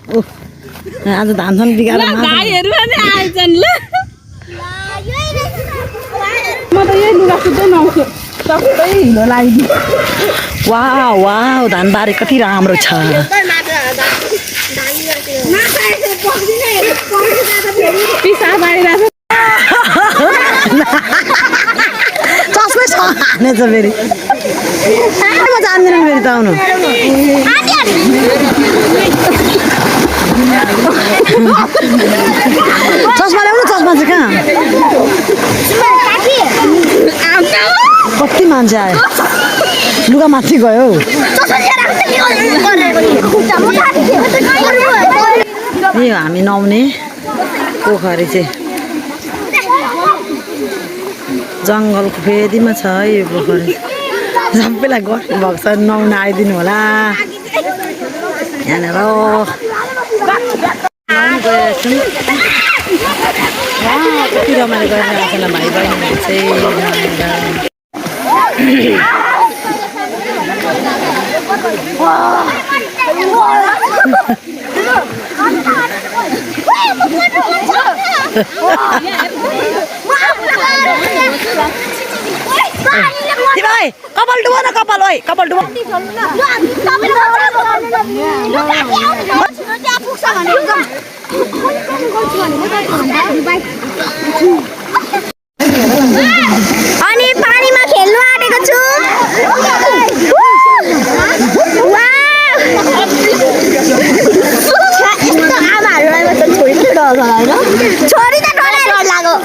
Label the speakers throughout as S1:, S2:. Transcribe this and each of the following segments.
S1: आज धान सान बिगाएर
S2: गाईहरू पनि आएछन् ल म त यही लुगा सुत्दै नआउँछु सबै हिलो लगाइदियो
S1: वाह वाह धान बारी कति राम्रो छ
S2: पिसाब आइरहेको
S1: चस्मै छ हानेछ फेरि म जान्दिनँ फेरि त आउनु चस्मा ल्याउनु चस्मा चाहिँ कहाँ कति मान्छे आयो लुगा माथि गयो यो हामी नुहाउने पोखरी चाहिँ जङ्गलको फेदीमा छ यो पोखरी सबैलाई गर्नु भएको छ नुहाउन आइदिनु होला यहाँनिर कति रमाइलो गरिरहेको छ भाइ बहिनीहरू चाहिँ भाइ कपाल डुबो न कपाल ओइ कपाल डुबो
S3: अनि पानीमा खेल्नु आँटेको छु यस्तो आमाहरूलाई म त छोरी त डर होइन छोरी त डर लाग्यो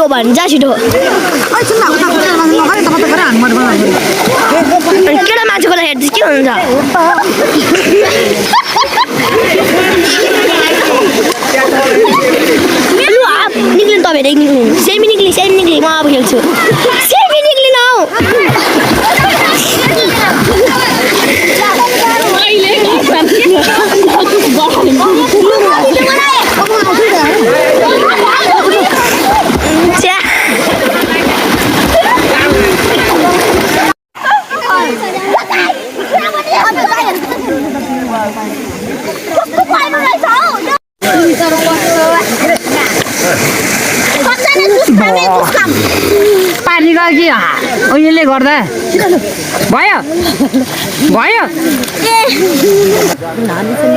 S3: भन्छ छिटो केटा मान्छेको हेर्दै के हुन्छ निक्लिनु तपाईँ निक्लिनु सेमी निक्ली म अब खेल्छु सेमी निक्लिनु हौ
S2: पानी गयो कि उयोले गर्दा भयो भयो
S1: नानी चाहिँ